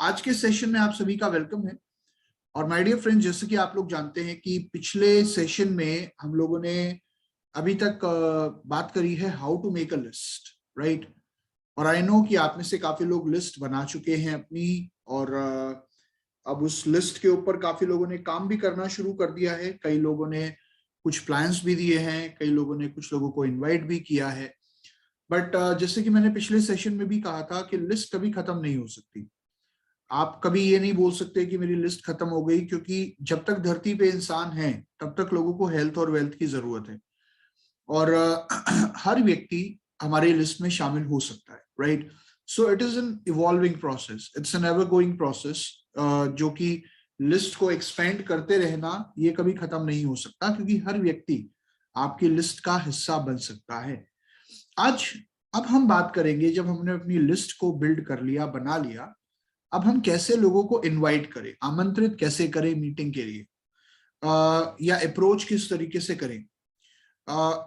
आज के सेशन में आप सभी का वेलकम है। और माय डियर फ्रेंड्स, जैसे कि आप लोग जानते हैं कि पिछले सेशन में हम लोगों ने अभी तक बात करी है how to make a list, right. और आई नो कि आप में से काफी लोग लिस्ट बना चुके हैं अपनी, और अब उस लिस्ट के ऊपर काफी लोगों ने काम भी करना शुरू कर दिया है। कई लोगों ने कुछ प्लान्स भी दिए हैं, कई लोगों ने कुछ लोगों को इनवाइट भी किया है। बट जैसे कि मैंने पिछले सेशन में भी कहा था कि लिस्ट कभी खत्म नहीं हो सकती। आप कभी ये नहीं बोल सकते कि मेरी लिस्ट खत्म हो गई, क्योंकि जब तक धरती पे इंसान है तब तक लोगों को हेल्थ और वेल्थ की जरूरत है। और हर व्यक्ति हमारे लिस्ट में शामिल हो सकता है, right. So it is an evolving process, it's an ever going process, जो कि लिस्ट को एक्सपेंड करते रहना ये कभी खत्म नहीं हो सकता, क्योंकि हर व्यक्ति आपकी लिस्ट का हिस्सा बन सकता है। आज अब हम बात करेंगे, जब हमने अपनी लिस्ट को बिल्ड कर लिया, बना लिया, अब हम कैसे लोगों को इनवाइट करें, आमंत्रित कैसे करें मीटिंग के लिए, या अप्रोच किस तरीके से करें।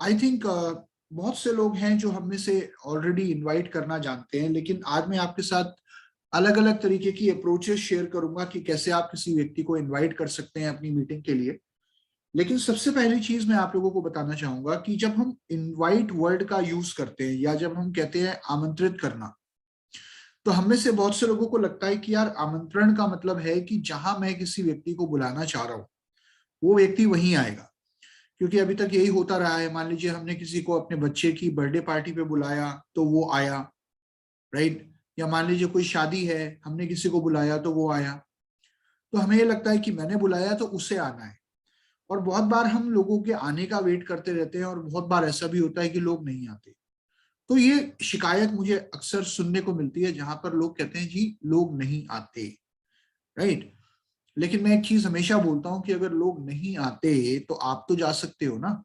आई थिंक बहुत से लोग हैं जो हम में से ऑलरेडी इनवाइट करना जानते हैं, लेकिन आज मैं आपके साथ अलग अलग तरीके की अप्रोचेस शेयर करूंगा कि कैसे आप किसी व्यक्ति को इनवाइट कर सकते हैं अपनी मीटिंग के लिए। लेकिन सबसे पहली चीज मैं आप लोगों को बताना चाहूंगा कि जब हम इनवाइट वर्ड का यूज करते हैं या जब हम कहते हैं आमंत्रित करना, तो हम में से बहुत से लोगों को लगता है कि यार आमंत्रण का मतलब है कि जहां मैं किसी व्यक्ति को बुलाना चाह रहा हूं वो व्यक्ति वहीं आएगा। क्योंकि अभी तक यही होता रहा है। मान लीजिए हमने किसी को अपने बच्चे की बर्थडे पार्टी पे बुलाया तो वो आया, राइट। या मान लीजिए कोई शादी है, हमने किसी को बुलाया तो वो आया। तो हमें ये लगता है कि मैंने बुलाया तो उसे आना है। और बहुत बार हम लोगों के आने का वेट करते रहते हैं, और बहुत बार ऐसा भी होता है कि लोग नहीं आते। तो ये शिकायत मुझे अक्सर सुनने को मिलती है, जहां पर लोग कहते हैं जी लोग नहीं आते, राइट। लेकिन मैं एक चीज हमेशा बोलता हूं कि अगर लोग नहीं आते तो आप तो जा सकते हो ना।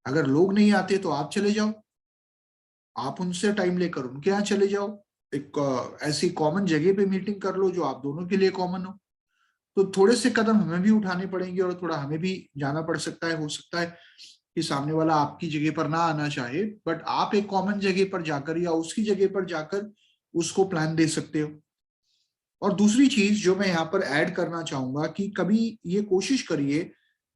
अगर लोग नहीं आते तो आप चले जाओ, आप उनसे टाइम लेकर उनके यहाँ चले जाओ। एक ऐसी कॉमन जगह पे मीटिंग कर लो जो आप दोनों के लिए कॉमन हो। तो थोड़े से कदम हमें भी उठाने पड़ेंगे और थोड़ा हमें भी जाना पड़ सकता है। हो सकता है कि सामने वाला आपकी जगह पर ना आना चाहे, बट आप एक कॉमन जगह पर जाकर या उसकी जगह पर जाकर उसको प्लान दे सकते हो। और दूसरी चीज जो मैं यहाँ पर ऐड करना चाहूंगा कि कभी ये कोशिश करिए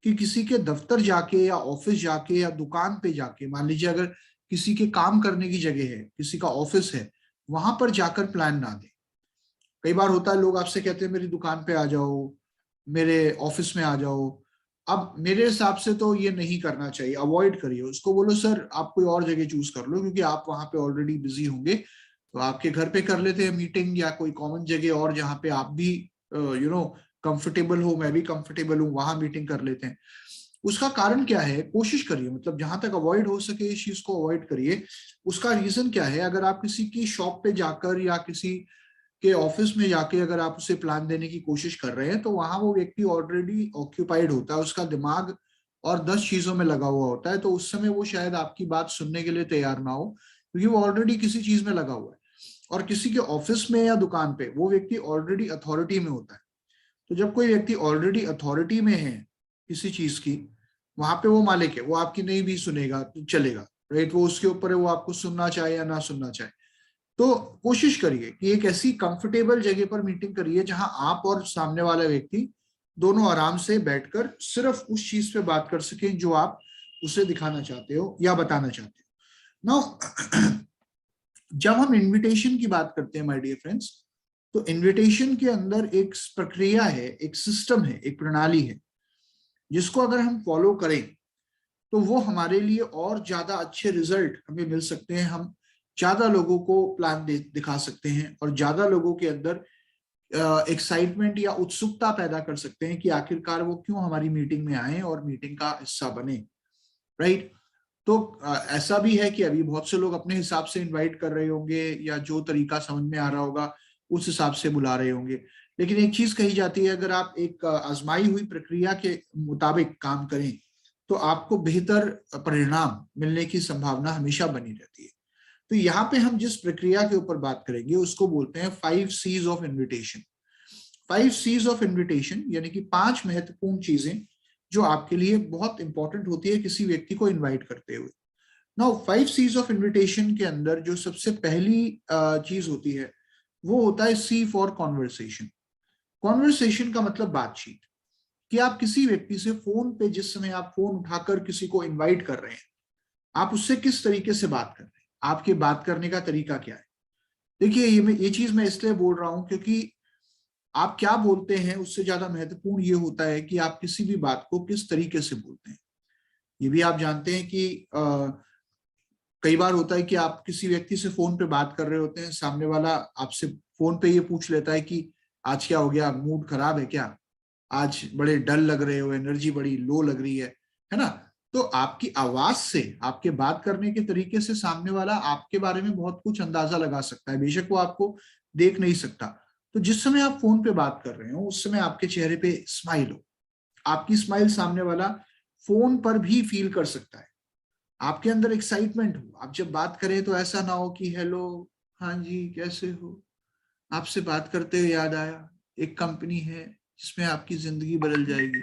कि किसी के दफ्तर जाके या ऑफिस जाके या दुकान पे जाके, मान लीजिए अगर किसी के काम करने की जगह है, किसी का ऑफिस है, वहां पर जाकर प्लान ना दें। कई बार होता है लोग आपसे कहते हैं मेरी दुकान पे आ जाओ, मेरे ऑफिस में आ जाओ। अब मेरे हिसाब से तो ये नहीं करना चाहिए, अवॉइड करिए उसको। बोलो सर आप कोई और जगह चूज कर लो, क्योंकि आप वहां पे ऑलरेडी बिजी होंगे, तो आपके घर पे कर लेते हैं मीटिंग, या कोई कॉमन जगह और जहाँ पे आप भी कंफर्टेबल हो, मैं भी कंफर्टेबल हूँ, वहां मीटिंग कर लेते हैं। उसका कारण क्या है, कोशिश करिए, मतलब जहां तक अवॉइड हो सके इस चीज को अवॉइड करिए। उसका रीजन क्या है, अगर आप किसी की शॉप पे जाकर या किसी के ऑफिस में जाके अगर आप उसे प्लान देने की कोशिश कर रहे हैं, तो वहां वो व्यक्ति ऑलरेडी ऑक्यूपाइड होता है, उसका दिमाग और 10 चीजों में लगा हुआ होता है। तो उस समय वो शायद आपकी बात सुनने के लिए तैयार ना हो, क्योंकि वो ऑलरेडी किसी चीज में लगा हुआ है। और किसी के ऑफिस में या दुकान पे वो व्यक्ति ऑलरेडी अथॉरिटी में होता है। तो जब कोई व्यक्ति ऑलरेडी अथॉरिटी में है किसी चीज की, वहां पे वो मालिक है, वो आपकी नहीं भी सुनेगा तो चलेगा, राइट। वो उसके ऊपर है, वो आपको सुनना चाहे या ना सुनना चाहे। तो कोशिश करिए कि एक ऐसी कंफर्टेबल जगह पर मीटिंग करिए जहां आप और सामने वाला व्यक्ति दोनों आराम से बैठकर सिर्फ उस चीज पे बात कर सकें जो आप उसे दिखाना चाहते हो या बताना चाहते हो। नाउ जब हम इनविटेशन की बात करते हैं माय डियर फ्रेंड्स, तो इनविटेशन के अंदर एक प्रक्रिया है, एक सिस्टम है, एक प्रणाली है, जिसको अगर हम फॉलो करें तो वो हमारे लिए और ज्यादा अच्छे रिजल्ट हमें मिल सकते हैं। हम ज्यादा लोगों को प्लान दिखा सकते हैं और ज्यादा लोगों के अंदर एक्साइटमेंट या उत्सुकता पैदा कर सकते हैं कि आखिरकार वो क्यों हमारी मीटिंग में आए और मीटिंग का हिस्सा बने, राइट। तो ऐसा भी है कि अभी बहुत से लोग अपने हिसाब से इनवाइट कर रहे होंगे, या जो तरीका समझ में आ रहा होगा उस हिसाब से बुला रहे होंगे। लेकिन एक चीज कही जाती है, अगर आप एक आजमाई हुई प्रक्रिया के मुताबिक काम करें तो आपको बेहतर परिणाम मिलने की संभावना हमेशा बनी रहती है। तो यहाँ पे हम जिस प्रक्रिया के ऊपर बात करेंगे उसको बोलते हैं 5 C's of invitation. 5 C's of invitation यानी कि 5 महत्वपूर्ण चीजें जो आपके लिए बहुत इंपॉर्टेंट होती है किसी व्यक्ति को इनवाइट करते हुए। नाउ 5 C's ऑफ इन्विटेशन के अंदर जो सबसे पहली चीज होती है वो होता है C फॉर कॉन्वर्सेशन। कॉन्वर्सेशन का मतलब बातचीत, कि आप किसी व्यक्ति से फोन पे, जिस समय आप फोन उठाकर किसी को इनवाइट कर रहे हैं, आप उससे किस तरीके से बात कर रहे हैं, आपके बात करने का तरीका क्या है। देखिए ये चीज मैं इसलिए बोल रहा हूं क्योंकि आप क्या बोलते हैं उससे ज्यादा महत्वपूर्ण ये होता है कि आप किसी भी बात को किस तरीके से बोलते हैं। ये भी आप जानते हैं कि कई बार होता है कि आप किसी व्यक्ति से फोन पे बात कर रहे होते हैं, सामने वाला आपसे फोन पे ये पूछ लेता है कि आज क्या हो गया, मूड खराब है क्या, आज बड़े डल लग रहे हो, एनर्जी बड़ी लो लग रही है ना। तो आपकी आवाज से, आपके बात करने के तरीके से सामने वाला आपके बारे में बहुत कुछ अंदाजा लगा सकता है, बेशक वो आपको देख नहीं सकता। तो जिस समय आप फोन पे बात कर रहे हो उस समय आपके चेहरे पे स्माइल हो, आपकी स्माइल सामने वाला फोन पर भी फील कर सकता है, आपके अंदर एक्साइटमेंट हो। आप जब बात करें तो ऐसा ना हो कि हेलो, हाँ जी कैसे हो, आपसे बात करते हुए याद आया एक कंपनी है जिसमें आपकी जिंदगी बदल जाएगी।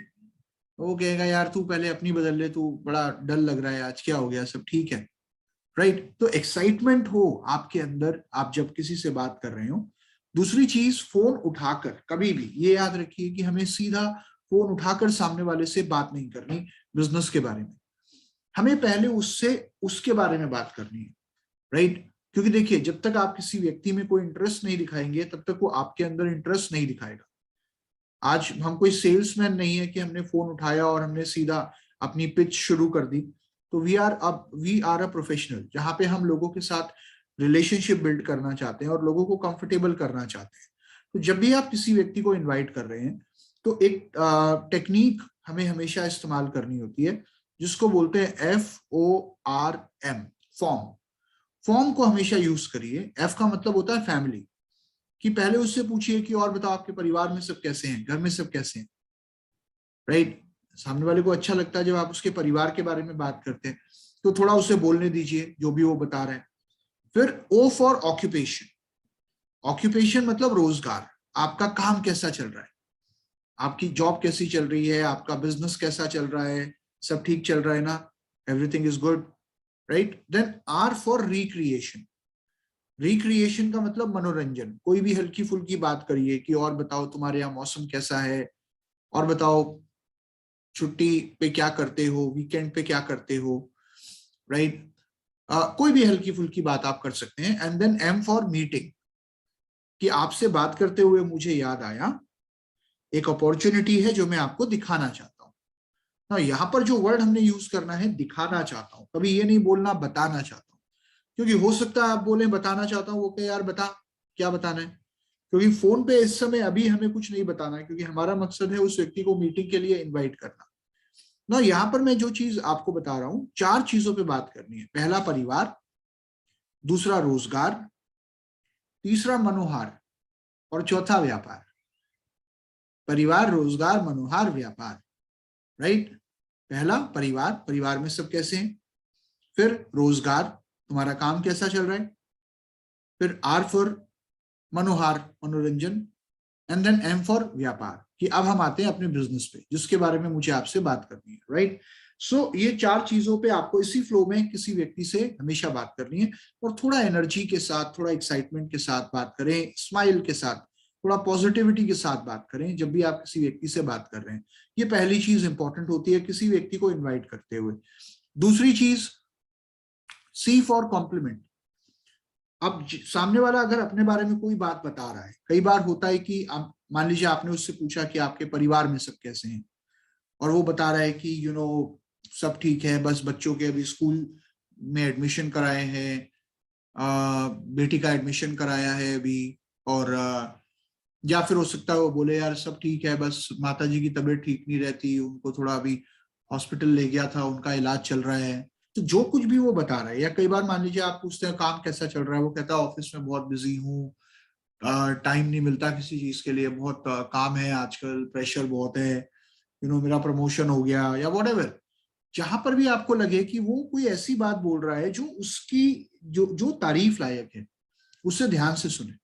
वो कहेगा यार तू पहले अपनी बदल ले, तू बड़ा डल लग रहा है आज, क्या हो गया, सब ठीक है, राइट। तो एक्साइटमेंट हो आपके अंदर आप जब किसी से बात कर रहे हो। दूसरी चीज, फोन उठाकर कभी भी ये याद रखिए कि हमें सीधा फोन उठाकर सामने वाले से बात नहीं करनी बिजनेस के बारे में, हमें पहले उससे उसके बारे में बात करनी है, राइट। क्योंकि देखिए जब तक आप किसी व्यक्ति में कोई इंटरेस्ट नहीं दिखाएंगे तब तक वो आपके अंदर इंटरेस्ट नहीं दिखाएगा। आज हम कोई सेल्समैन नहीं है कि हमने फोन उठाया और हमने सीधा अपनी पिच शुरू कर दी। तो वी आर अ प्रोफेशनल, जहां पे हम लोगों के साथ रिलेशनशिप बिल्ड करना चाहते हैं और लोगों को कंफर्टेबल करना चाहते हैं। तो जब भी आप किसी व्यक्ति को इनवाइट कर रहे हैं तो एक टेक्निक हमें हमेशा इस्तेमाल करनी होती है जिसको बोलते हैं FORM, फॉर्म। फॉर्म को हमेशा यूज करिए। F का मतलब होता है फैमिली, कि पहले उससे पूछिए कि और बताओ आपके परिवार में सब कैसे हैं, घर में सब कैसे हैं, राइट। सामने वाले को अच्छा लगता है जब आप उसके परिवार के बारे में बात करते हैं, तो थोड़ा उसे बोलने दीजिए जो भी वो बता रहे हैं। फिर O फॉर ऑक्यूपेशन। ऑक्यूपेशन मतलब रोजगार, आपका काम कैसा चल रहा है, आपकी जॉब कैसी चल रही है, आपका बिजनेस कैसा चल रहा है, सब ठीक चल रहा है ना, everything is good, right. Then R for recreation. Recreation का मतलब मनोरंजन, कोई भी हल्की फुल्की बात करिए कि और बताओ तुम्हारे यहाँ मौसम कैसा है, और बताओ छुट्टी पे क्या करते हो, वीकेंड पे क्या करते हो, राइट। कोई भी हल्की फुल्की बात आप कर सकते हैं। And then M for meeting, कि आपसे बात करते हुए मुझे याद आया एक अपॉर्चुनिटी है जो मैं आपको दिखाना चाहता हूँ। ना यहाँ पर जो वर्ड हमने यूज करना है दिखाना चाहता हूँ, कभी ये नहीं बोलना बताना चाहता हूँ, क्योंकि हो सकता है आप बोले बताना चाहता हूँ, वो कहे यार बता क्या बताना है, क्योंकि फोन पे इस समय अभी हमें कुछ नहीं बताना है, क्योंकि हमारा मकसद है उस व्यक्ति को मीटिंग के लिए इन्वाइट करना। ना यहाँ पर मैं जो चीज आपको बता रहा हूँ, 4 चीजों पे बात करनी है। पहला परिवार, दूसरा रोजगार, तीसरा मनोहार, और चौथा व्यापार। परिवार, रोजगार, मनोहार, व्यापार, राइट। पहला परिवार, परिवार में सब कैसे हैं। फिर रोजगार, तुम्हारा काम कैसा चल रहा है। फिर R फॉर मनोहार, मनोरंजन। एंड देन M फॉर व्यापार, कि अब हम आते हैं अपने बिजनेस पे जिसके बारे में मुझे आपसे बात करनी है, राइट। सो ये 4 चीजों पे आपको इसी फ्लो में किसी व्यक्ति से हमेशा बात करनी है, और थोड़ा एनर्जी के साथ, थोड़ा एक्साइटमेंट के साथ बात करें, स्माइल के साथ, थोड़ा पॉजिटिविटी के साथ बात करें जब भी आप किसी व्यक्ति से बात कर रहे हैं। ये पहली चीज इंपॉर्टेंट होती है किसी व्यक्ति को इन्वाइट करते हुए। दूसरी चीज, C फॉर कॉम्प्लीमेंट। अब सामने वाला अगर अपने बारे में कोई बात बता रहा है, कई बार होता है कि आप मान लीजिए आपने उससे पूछा कि आपके परिवार में सब कैसे हैं, और वो बता रहा है कि सब ठीक है, बस बच्चों के अभी स्कूल में एडमिशन कराए हैं, बेटी का एडमिशन कराया है अभी, और या फिर हो सकता है वो बोले यार सब ठीक है, बस माता जी की तबीयत ठीक नहीं रहती, उनको थोड़ा अभी हॉस्पिटल ले गया था, उनका इलाज चल रहा है। तो जो कुछ भी वो बता रहा है, या कई बार मान लीजिए आप पूछते हैं काम कैसा चल रहा है, वो कहता है ऑफिस में बहुत बिजी हूँ, टाइम नहीं मिलता किसी चीज के लिए, बहुत काम है आजकल, प्रेशर बहुत है, मेरा प्रमोशन हो गया, या व्हाटएवर। जहां पर भी आपको लगे कि वो कोई ऐसी बात बोल रहा है जो उसकी जो जो तारीफ लायक है, उससे ध्यान से सुने।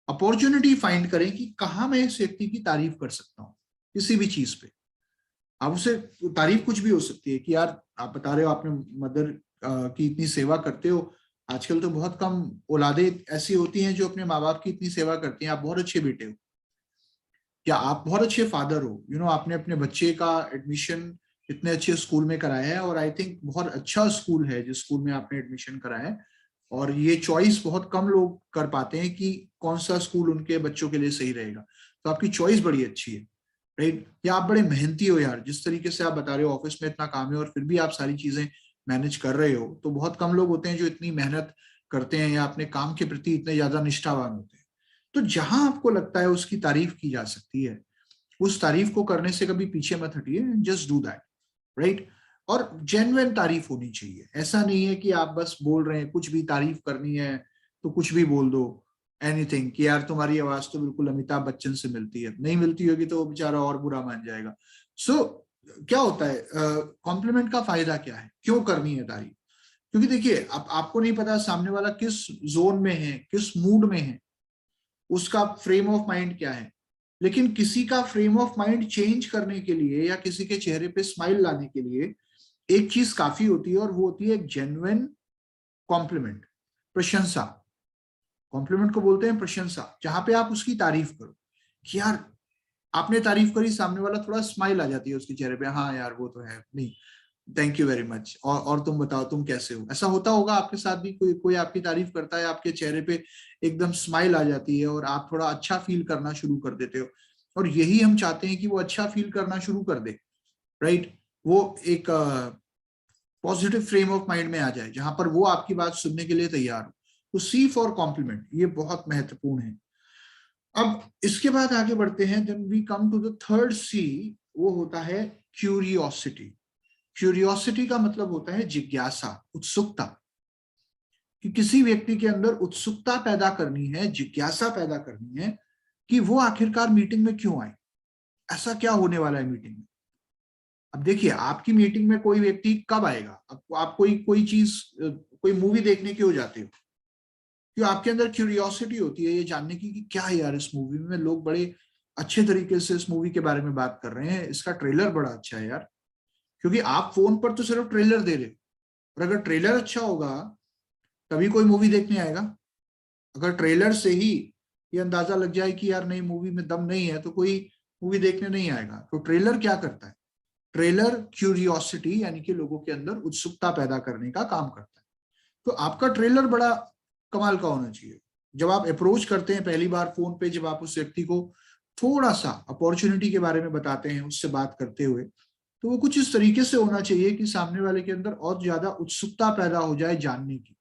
अपॉर्चुनिटी फाइंड करें कि कहाँ मैं इस व्यक्ति की तारीफ कर सकता हूँ किसी भी चीज पे। आप उसे, तारीफ कुछ भी हो सकती है कि यार आप बता रहे हो आपने मदर की इतनी सेवा करते हो, आजकल तो बहुत कम औलादें ऐसी होती हैं जो अपने माँ बाप की इतनी सेवा करती हैं। आप बहुत अच्छे बेटे हो, या आप बहुत अच्छे फादर हो, आपने अपने बच्चे का एडमिशन इतने अच्छे स्कूल में कराया है, और आई थिंक बहुत अच्छा स्कूल है जिस स्कूल में आपने एडमिशन कराया है। और ये चॉइस बहुत कम लोग कर पाते हैं कि कौन सा स्कूल उनके बच्चों के लिए सही रहेगा। तो आपकी चॉइस बड़ी अच्छी है, राइट। या आप बड़े मेहनती हो यार, जिस तरीके से आप बता रहे हो ऑफिस में इतना काम है और फिर भी आप सारी चीजें मैनेज कर रहे हो। तो बहुत कम लोग होते हैं जो इतनी मेहनत करते हैं या अपने काम के प्रति इतने ज्यादा निष्ठावान होते हैं। तो जहां आपको लगता है उसकी तारीफ की जा सकती है, उस तारीफ को करने से कभी पीछे मत हटिए, जस्ट डू दैट, राइट। और जेन्युइन तारीफ होनी चाहिए। ऐसा नहीं है कि आप बस बोल रहे हैं, कुछ भी तारीफ करनी है तो कुछ भी बोल दो, एनीथिंग, कि यार तुम्हारी आवाज तो बिल्कुल अमिताभ बच्चन से मिलती है। नहीं मिलती होगी तो वो बेचारा और बुरा मान जाएगा। सो क्या होता है, कॉम्प्लीमेंट का फायदा क्या है, क्यों करनी है तारीफ? क्योंकि देखिए, आपको नहीं पता सामने वाला किस जोन में है, किस मूड में है, उसका फ्रेम ऑफ माइंड क्या है। लेकिन किसी का फ्रेम ऑफ माइंड चेंज करने के लिए या किसी के चेहरे पे स्माइल लाने के लिए एक चीज काफी होती है, और वो होती है एक जेन्युइन कॉम्प्लीमेंट, प्रशंसा। कॉम्प्लीमेंट को बोलते हैं प्रशंसा, जहां पे आप उसकी तारीफ करो कि यार आपने तारीफ करी, सामने वाला थोड़ा स्माइल आ जाती है उसके चेहरे पे, हाँ यार वो तो है, नहीं थैंक यू वेरी मच, और तुम बताओ तुम कैसे हो। ऐसा होता होगा आपके साथ भी, कोई कोई आपकी तारीफ करता है, आपके चेहरे पे एकदम स्माइल आ जाती है और आप थोड़ा अच्छा फील करना शुरू कर देते हो। और यही हम चाहते हैं कि वो अच्छा फील करना शुरू कर दे, राइट। वो एक पॉजिटिव फ्रेम ऑफ माइंड में आ जाए जहां पर वो आपकी बात सुनने के लिए तैयार हो। तो सी फॉर कॉम्प्लीमेंट, ये बहुत महत्वपूर्ण है। अब इसके बाद आगे बढ़ते हैं, then we come to the third C, वो होता है क्यूरियोसिटी। क्यूरियोसिटी का मतलब होता है जिज्ञासा, उत्सुकता। कि किसी व्यक्ति के अंदर उत्सुकता पैदा करनी है, जिज्ञासा पैदा करनी है कि वो आखिरकार मीटिंग में क्यों आए, ऐसा क्या होने वाला है मीटिंग में। अब देखिए, आपकी मीटिंग में कोई व्यक्ति कब आएगा, आप कोई कोई चीज, कोई मूवी देखने क्यों जाते हो? क्यों? आपके अंदर क्यूरियोसिटी होती है ये जानने की कि क्या है यार इस मूवी में, लोग बड़े अच्छे तरीके से इस मूवी के बारे में बात कर रहे हैं, इसका ट्रेलर बड़ा अच्छा है यार। क्योंकि आप फोन पर तो सिर्फ ट्रेलर दे रहे हो, और अगर ट्रेलर अच्छा होगा तभी कोई मूवी देखने आएगा। अगर ट्रेलर से ही ये अंदाजा लग जाए कि यार नहीं, मूवी में दम नहीं है, तो कोई मूवी देखने नहीं आएगा। तो ट्रेलर क्या करता है? ट्रेलर क्यूरियोसिटी, यानी कि लोगों के अंदर उत्सुकता पैदा करने का काम करता है। तो आपका ट्रेलर बड़ा कमाल का होना चाहिए। जब आप अप्रोच करते हैं पहली बार फोन पे, जब आप उस व्यक्ति को थोड़ा सा अपॉर्चुनिटी के बारे में बताते हैं उससे बात करते हुए, तो वो कुछ इस तरीके से होना चाहिए कि सामने वाले के अंदर और ज्यादा उत्सुकता पैदा हो जाए जानने की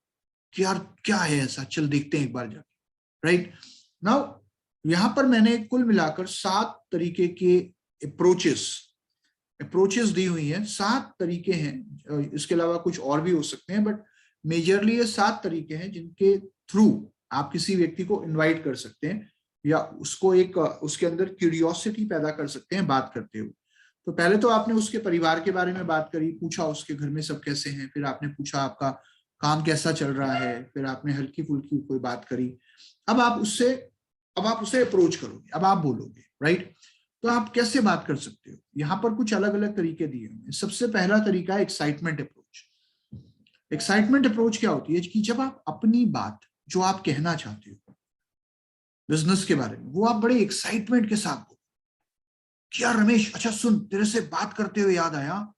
कि यार क्या है ऐसा, चल देखते हैं एक बार जाके, राइट। नाउ यहां पर मैंने कुल मिलाकर 7 तरीके के अप्रोचेस अप्रोचेस दी हुई हैं। 7 तरीके हैं, इसके अलावा कुछ और भी हो सकते हैं, बट मेजरली ये 7 तरीके हैं जिनके थ्रू आप किसी व्यक्ति को इनवाइट कर सकते हैं, या उसको एक उसके अंदर क्यूरियोसिटी पैदा कर सकते हैं बात करते हुए। तो पहले तो आपने उसके परिवार के बारे में बात करी, पूछा उसके घर में सब कैसे हैं, फिर आपने पूछा आपका काम कैसा चल रहा है, फिर आपने हल्की फुल्की कोई बात करी। अब आप उसे अप्रोच करोगे, अब आप बोलोगे, राइट। तो आप कैसे बात कर सकते हो? यहाँ पर कुछ अलग अलग तरीके दिए हुए हैं। सबसे पहला तरीका है एक्साइटमेंट अप्रोच। एक्साइटमेंट अप्रोच क्या होती है कि जब आप अपनी बात जो आप कहना चाहते हो बिजनेस के बारे में, वो आप बड़े एक्साइटमेंट के साथ बोलो कि यार रमेश, अच्छा सुन, तेरे से बात करते हुए याद आया,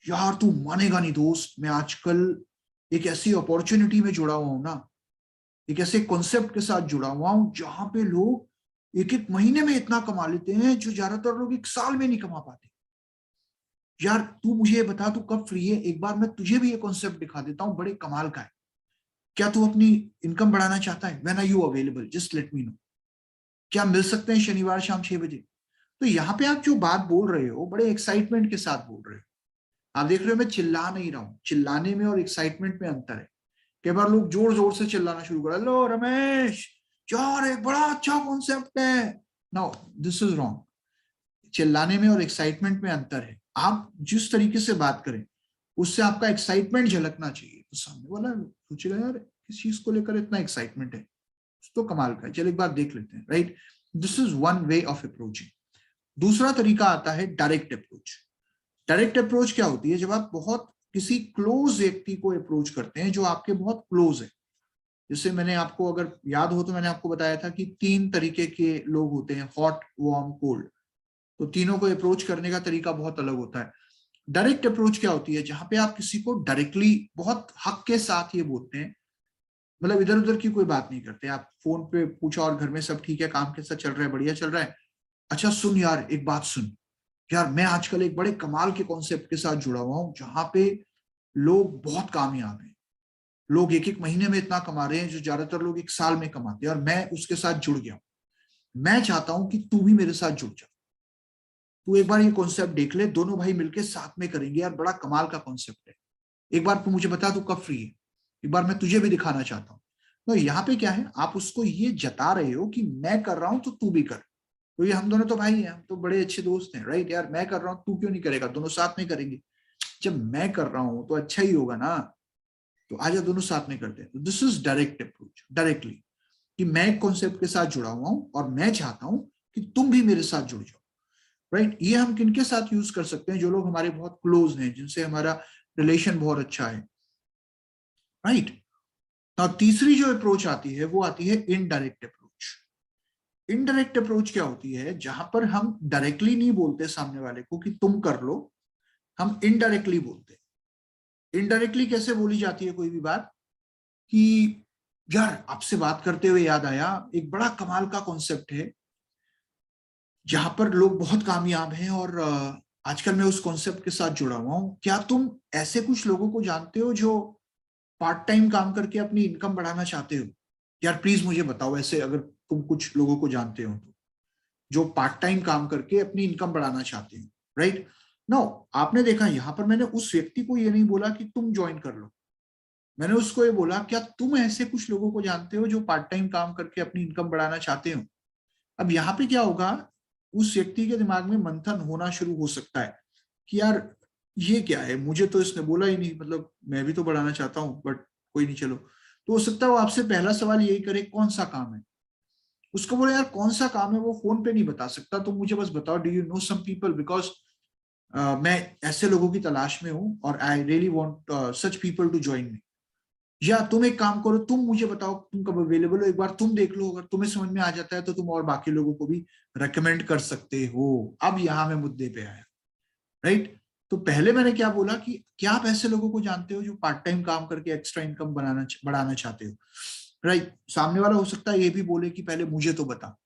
यार तू मानेगा नहीं दोस्त, मैं आजकल एक ऐसी अपॉर्चुनिटी में जुड़ा हुआ हूं ना, एक ऐसे कॉन्सेप्ट के साथ जुड़ा हुआ हूं जहां पे लोग एक एक महीने में इतना कमा लेते हैं जो ज्यादातर लोग एक साल में नहीं कमा पाते। यार तू मुझे ये बता, तू कब फ्री है, एक बार मैं तुझे भी ये कॉन्सेप्ट दिखा देता हूँ, बड़े कमाल का है। क्या तू अपनी इनकम बढ़ाना चाहता है? When are you available, just let me know. क्या मिल सकते हैं शनिवार शाम 6 बजे? तो यहाँ पे आप जो बात बोल रहे हो बड़े एक्साइटमेंट के साथ बोल रहे हो। आप देख रहे हो मैं चिल्ला नहीं रहा हूँ, चिल्लाने में और एक्साइटमेंट में अंतर है। कई बार लोग जोर जोर से चिल्लाना शुरू कर, लो रमेश यार एक बड़ा अच्छा कॉन्सेप्ट है। No, this is wrong. चिल्लाने में और एक्साइटमेंट में अंतर है। आप जिस तरीके से बात करें उससे आपका एक्साइटमेंट झलकना चाहिए, तो सामने वाला सोचेगा यार किस चीज को लेकर इतना एक्साइटमेंट है, तो कमाल का है, चल एक बार देख लेते हैं, right. This is one way of approaching. दूसरा तरीका आता है डायरेक्ट अप्रोच। डायरेक्ट अप्रोच क्या होती है? जब आप बहुत किसी क्लोज व्यक्ति को अप्रोच करते हैं जो आपके बहुत क्लोज है, जैसे मैंने आपको अगर याद हो तो मैंने आपको बताया था कि 3 तरीके के लोग होते हैं, हॉट, वार्म, कोल्ड। तो तीनों को अप्रोच करने का तरीका बहुत अलग होता है। डायरेक्ट अप्रोच क्या होती है, जहां पे आप किसी को डायरेक्टली बहुत हक के साथ ये बोलते हैं, मतलब इधर उधर की कोई बात नहीं करते। आप फोन पे पूछा और घर में सब ठीक है, काम कैसा चल रहा है, बढ़िया चल रहा है, अच्छा सुन यार एक बात सुन, यार मैं आजकल एक बड़े कमाल के कॉन्सेप्ट के साथ जुड़ा हुआ हूँ जहां पे लोग बहुत कामयाब हैं, लोग एक एक महीने में इतना कमा रहे हैं जो ज्यादातर लोग एक साल में कमाते हैं, और मैं उसके साथ जुड़ गया हूँ। मैं चाहता हूं कि तू भी मेरे साथ जुड़ जा, तू एक बार ये कॉन्सेप्ट देख ले, दोनों भाई मिलके साथ में करेंगे यार, बड़ा कमाल का कॉन्सेप्ट है, एक बार तू मुझे बता तू कब फ्री है, एक बार मैं तुझे भी दिखाना चाहता हूँ। तो यहाँ पे क्या है, आप उसको ये जता रहे हो कि मैं कर रहा हूं तो तू भी कर, तो ये हम दोनों तो भाई हैं, हम तो बड़े अच्छे दोस्त हैं, राइट यार, मैं कर रहा हूँ तू क्यों नहीं करेगा, दोनों साथ में करेंगे, जब मैं कर रहा हूं तो अच्छा ही होगा ना, तो आजा दोनों साथ में करते हैं। This is direct approach, directly, कि मैं एक कॉन्सेप्ट के साथ जुड़ा हुआ हूं और मैं चाहता हूं कि तुम भी मेरे साथ जुड़ जाओ, राइट। ये हम किनके साथ यूज कर सकते हैं, जो लोग हमारे बहुत क्लोज हैं, जिनसे हमारा रिलेशन बहुत अच्छा है, राइट। और तीसरी जो अप्रोच आती है वो आती है इनडायरेक्ट अप्रोच। इनडायरेक्ट अप्रोच क्या होती है, जहां पर हम डायरेक्टली नहीं बोलते सामने वाले को कि तुम कर लो, हम इनडायरेक्टली बोलते हैं। इनडायरेक्टली कैसे बोली जाती है कोई भी बात, कि यार आपसे बात करते हुए याद आया एक बड़ा कमाल का कॉन्सेप्ट है जहां पर लोग बहुत कामयाब हैं, और आजकल मैं उस कॉन्सेप्ट के साथ जुड़ा हुआ हूं, क्या तुम ऐसे कुछ लोगों को जानते हो जो पार्ट टाइम काम करके अपनी इनकम बढ़ाना चाहते हो, यार प्लीज मुझे बताओ ऐसे, अगर तुम कुछ लोगों को जानते हो तो, जो पार्ट टाइम काम करके अपनी इनकम बढ़ाना चाहते हो, राइट। नो, आपने देखा यहाँ पर मैंने उस व्यक्ति को ये नहीं बोला कि तुम ज्वाइन कर लो, मैंने उसको ये बोला क्या तुम ऐसे कुछ लोगों को जानते हो जो पार्ट टाइम काम करके अपनी इनकम बढ़ाना चाहते हो। अब यहाँ पे क्या होगा, उस व्यक्ति के दिमाग में मंथन होना शुरू हो सकता है कि यार ये क्या है, मुझे तो इसने बोला ही नहीं, मतलब मैं भी तो बढ़ाना चाहता हूँ, बट कोई नहीं, चलो। तो हो सकता है वो आपसे पहला सवाल यही करे, कौन सा काम है। उसको बोले यार कौन सा काम है वो फोन पे नहीं बता सकता, तो मुझे बस बताओ, do you know some people, because मैं ऐसे लोगों की तलाश में हूँ और I really want such people to join me. या तुम एक काम करो, तुम मुझे बताओ तुम कब अवेलेबल हो, एक बार तुम देख लो, अगर तुम्हें समझ में आ जाता है तो तुम और बाकी लोगों को भी रेकमेंड कर सकते हो। अब यहाँ मैं मुद्दे पे आया, राइट। तो पहले मैंने क्या बोला कि क्या आप ऐसे लोगों को जानते हो जो पार्ट टाइम काम करके एक्स्ट्रा इनकम बढ़ाना चाहते हो, राइट। सामने वाला हो सकता है ये भी बोले कि पहले मुझे तो बता,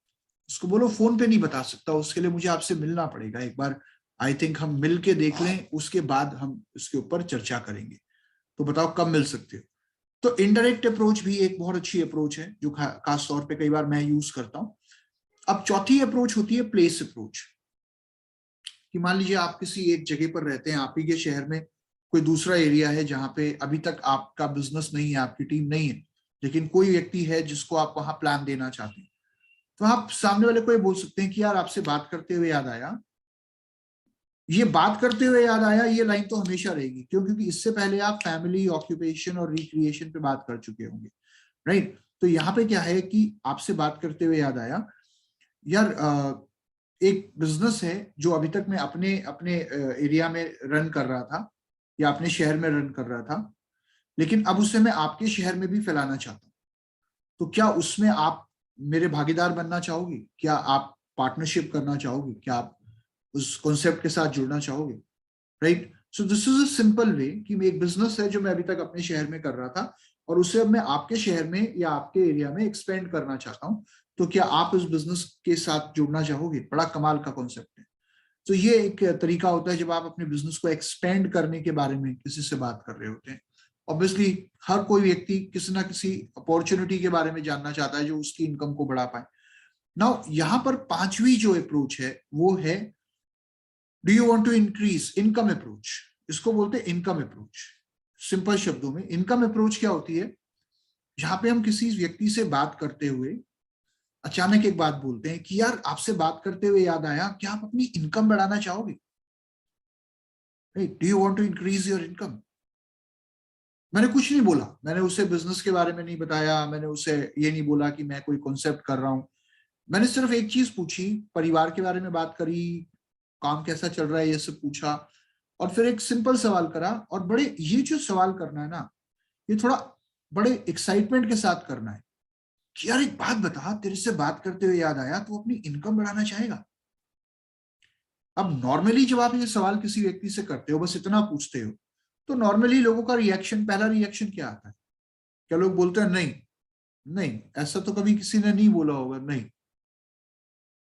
उसको बोलो फोन पे नहीं बता सकता, उसके लिए मुझे आपसे मिलना पड़ेगा एक बार, आई थिंक हम मिल के देख लें, उसके बाद हम उसके ऊपर चर्चा करेंगे, तो बताओ कब मिल सकते हो। तो इनडायरेक्ट अप्रोच भी एक बहुत अच्छी अप्रोच है जो खास तौर पे कई बार मैं यूज करता हूं। अब चौथी अप्रोच होती है प्लेस अप्रोच, कि मान लीजिए आप किसी एक जगह पर रहते हैं, आप ही के शहर में कोई दूसरा एरिया है जहां पे अभी तक आपका बिजनेस नहीं है, आपकी टीम नहीं है, लेकिन कोई व्यक्ति है जिसको आप वहां प्लान देना चाहते हैं। तो आप सामने वाले को ये बोल सकते हैं कि यार आपसे बात करते हुए याद आया, ये बात करते हुए याद आया, ये लाइन तो हमेशा रहेगी, क्यों, क्योंकि इससे पहले आप फैमिली, ऑक्यूपेशन और रिक्रिएशन पे बात कर चुके होंगे, राइट। तो यहाँ पे क्या है कि आपसे बात करते हुए याद आया, यार एक बिजनेस है जो अभी तक मैं अपने अपने एरिया में रन कर रहा था या अपने शहर में रन कर रहा था, लेकिन अब उसे मैं आपके शहर में भी फैलाना चाहता हूँ, तो क्या उसमें आप मेरे भागीदार बनना चाहोगे, क्या आप पार्टनरशिप करना चाहोगे, क्या आप उस कॉन्सेप्ट के साथ जुड़ना चाहोगे, right. So this is a simple way कि एक बिजनेस है जो मैं अभी तक अपने शहर में कर रहा था और उसे अब मैं आपके शहर में या आपके एरिया में एक्सपेंड करना चाहता हूँ, तो क्या आप इस बिजनेस के साथ जुड़ना चाहोगे। बड़ा कमाल का कॉन्सेप्ट है। तो ये एक तरीका होता है जब आप अपने बिजनेस को एक्सपेंड करने के बारे में किसी से बात कर रहे होते हैं। ऑब्वियसली हर कोई व्यक्ति किसी ना किसी अपॉर्चुनिटी के बारे में जानना चाहता है जो उसकी इनकम को बढ़ा पाए। नाउ यहाँ पर पांचवी जो अप्रोच है वो है do you want to increase income approach. इसको बोलते हैं इनकम अप्रोच। सिंपल शब्दों में इनकम अप्रोच क्या होती है, जहां पे हम किसी व्यक्ति से बात करते हुए अचानक एक बात बोलते हैं कि यार आपसे बात करते हुए याद आया, क्या आप अपनी इनकम बढ़ाना चाहोगे, do you want to increase your income. मैंने कुछ नहीं बोला, मैंने उसे बिजनेस के बारे में नहीं बताया, मैंने उसे ये नहीं बोला कि मैं कोई कॉन्सेप्ट कर रहा हूं, मैंने सिर्फ एक चीज पूछी, परिवार के बारे में बात करी, काम कैसा चल रहा है ये सब पूछा, और फिर एक सिंपल सवाल करा। और बड़े ये जो सवाल करना है ना, ये थोड़ा बड़े एक्साइटमेंट के साथ करना है कि यार एक बात बता, तेरे से बात करते हुए याद आया तू अपनी इनकम बढ़ाना चाहेगा। अब नॉर्मली जब आप ये सवाल किसी व्यक्ति से करते हो, बस इतना पूछते हो, तो नॉर्मली लोगों का रिएक्शन, पहला रिएक्शन क्या आता है? क्या लोग बोलते हैं नहीं, नहीं ऐसा तो कभी किसी ने नहीं बोला होगा, नहीं,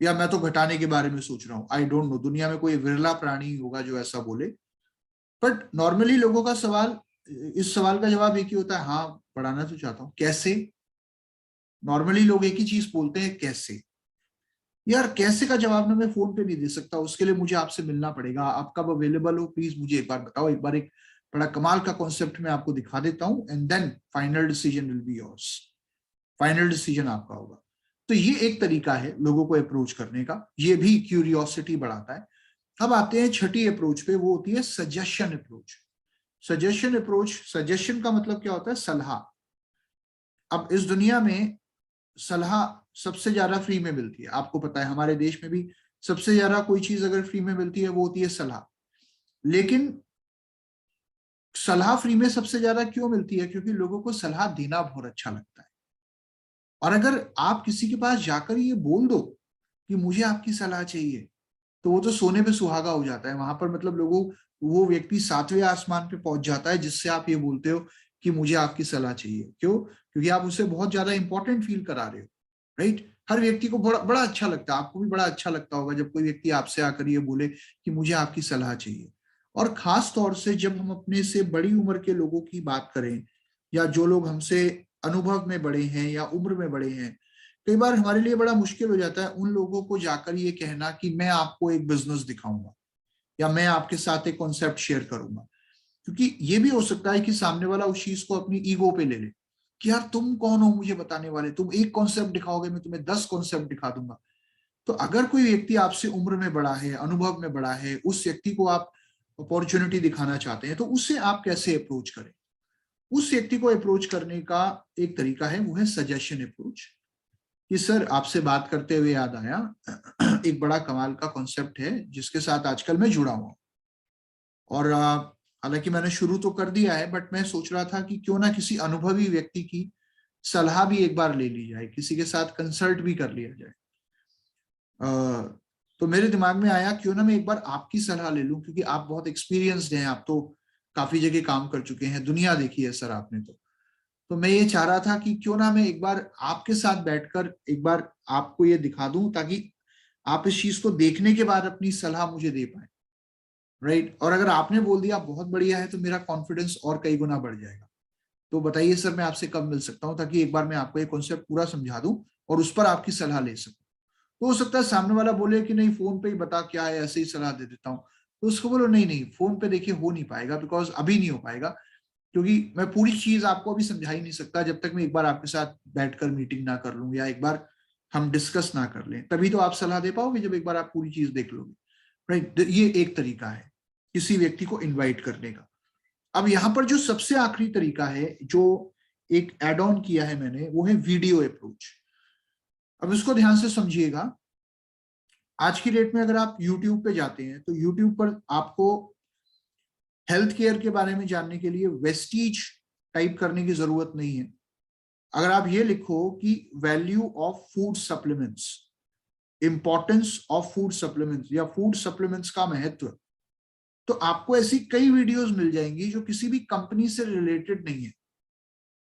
या मैं तो घटाने के बारे में सोच रहा हूँ। आई डोंट नो, दुनिया में कोई विरला प्राणी होगा जो ऐसा बोले, बट नॉर्मली लोगों का सवाल, इस सवाल का जवाब एक ही होता है, हाँ बढ़ाना तो चाहता हूँ। कैसे? नॉर्मली लोग एक ही चीज बोलते हैं, कैसे। यार कैसे का जवाब ना मैं फोन पे नहीं दे सकता, उसके लिए मुझे आपसे मिलना पड़ेगा। आप कब अवेलेबल हो प्लीज मुझे एक बार बताओ, एक बार एक बड़ा कमाल का कॉन्सेप्ट मैं आपको दिखा देता हूँ, and then final decision will be yours. Final decision आपका होगा। तो ये एक तरीका है लोगों को अप्रोच करने का, ये भी क्यूरियोसिटी बढ़ाता है। अब आते हैं छठी अप्रोच पे, वो होती है suggestion approach. Suggestion approach, suggestion का मतलब क्या होता है? सलाह। अब इस दुनिया में सलाह सबसे ज्यादा फ्री में मिलती है, आपको पता है हमारे देश में भी सबसे ज्यादा कोई चीज अगर फ्री में मिलती है वो होती है सलाह। लेकिन सलाह फ्री में सबसे ज्यादा क्यों मिलती है? क्योंकि लोगों को सलाह देना बहुत अच्छा लगता है। और अगर आप किसी के पास जाकर ये बोल दो कि मुझे आपकी सलाह चाहिए, तो वो तो सोने पे सुहागा हो जाता है वहां पर, मतलब लोगों, वो व्यक्ति सातवें आसमान पे पहुंच जाता है जिससे आप ये बोलते हो कि मुझे आपकी सलाह चाहिए। क्यों? क्योंकि आप उसे बहुत ज्यादा इंपॉर्टेंट फील करा रहे हो, राइट। हर व्यक्ति को बड़ा बड़ा अच्छा लगता है, आपको भी बड़ा अच्छा लगता होगा जब कोई व्यक्ति आपसे आकर ये बोले कि मुझे आपकी सलाह चाहिए। और खास तौर से जब हम अपने से बड़ी उम्र के लोगों की बात करें, या जो लोग हमसे अनुभव में बड़े हैं या उम्र में बड़े हैं, कई बार हमारे लिए बड़ा मुश्किल हो जाता है उन लोगों को जाकर ये कहना कि मैं आपको एक बिजनेस दिखाऊंगा या मैं आपके साथ एक कॉन्सेप्ट शेयर करूंगा। क्योंकि ये भी हो सकता है कि सामने वाला उस चीज को अपनी ईगो पे ले ले कि यार तुम कौन हो मुझे बताने वाले, तुम एक कॉन्सेप्ट दिखाओगे मैं तुम्हें 10 कॉन्सेप्ट दिखा दूंगा। तो अगर कोई व्यक्ति आपसे उम्र में बड़ा है, अनुभव में बड़ा है, उस व्यक्ति को आप अपॉर्चुनिटी दिखाना चाहते हैं, तो उससे आप कैसे अप्रोच करें? उस व्यक्ति को अप्रोच करने का एक तरीका है, वो है सजेशन अप्रोच। कि सर आपसे बात करते हुए याद आया एक बड़ा कमाल का कॉन्सेप्ट है जिसके साथ आजकल मैं जुड़ा हुआ हूं, और हालांकि मैंने शुरू तो कर दिया है, बट मैं सोच रहा था कि क्यों ना किसी अनुभवी व्यक्ति की सलाह भी एक बार ले ली जाए, किसी के साथ कंसल्ट भी कर लिया जाए। तो मेरे दिमाग में आया क्यों ना मैं एक बार आपकी सलाह ले लूं, क्योंकि आप बहुत एक्सपीरियंस्ड हैं, आप तो काफी जगह काम कर चुके हैं, दुनिया देखी है सर आपने। तो मैं ये चाह रहा था कि क्यों ना मैं एक बार आपके साथ बैठकर एक बार आपको ये दिखा दूं, ताकि आप इस चीज को देखने के बाद अपनी सलाह मुझे दे पाए, राइट। और अगर आपने बोल दिया बहुत बढ़िया है, तो मेरा कॉन्फिडेंस और कई गुना बढ़ जाएगा। तो बताइए सर मैं आपसे कब मिल सकता हूँ, ताकि एक बार मैं आपको ये कॉन्सेप्ट पूरा समझा दूं और उस पर आपकी सलाह ले सकूं। तो हो सकता है सामने वाला बोले कि नहीं फोन पे ही बता क्या है, ऐसे ही सलाह दे देता हूँ। तो उसको बोलो नहीं नहीं, फोन पे देखिए हो नहीं पाएगा, बिकॉज अभी नहीं हो पाएगा, क्योंकि मैं पूरी चीज आपको अभी समझा ही नहीं सकता जब तक मैं एक बार आपके साथ बैठकर मीटिंग ना कर लूं, या एक बार हम डिस्कस ना कर लें। तभी तो आप सलाह दे पाओगे जब एक बार आप पूरी चीज देख लोगे, राइट। ये एक तरीका है किसी व्यक्ति को इनवाइट करने का। अब यहाँ पर जो सबसे आखिरी तरीका है, जो एक एड ऑन किया है मैंने, वो है वीडियो अप्रोच। अब इसको ध्यान से समझिएगा। आज की डेट में अगर आप यूट्यूब पे जाते हैं, तो यूट्यूब पर आपको हेल्थ केयर के बारे में जानने के लिए वेस्टीज टाइप करने की जरूरत नहीं है। अगर आप ये लिखो कि value of food supplements, importance of food supplements, या फूड सप्लीमेंट्स का महत्व, तो आपको ऐसी कई वीडियोस मिल जाएंगी जो किसी भी कंपनी से रिलेटेड नहीं है,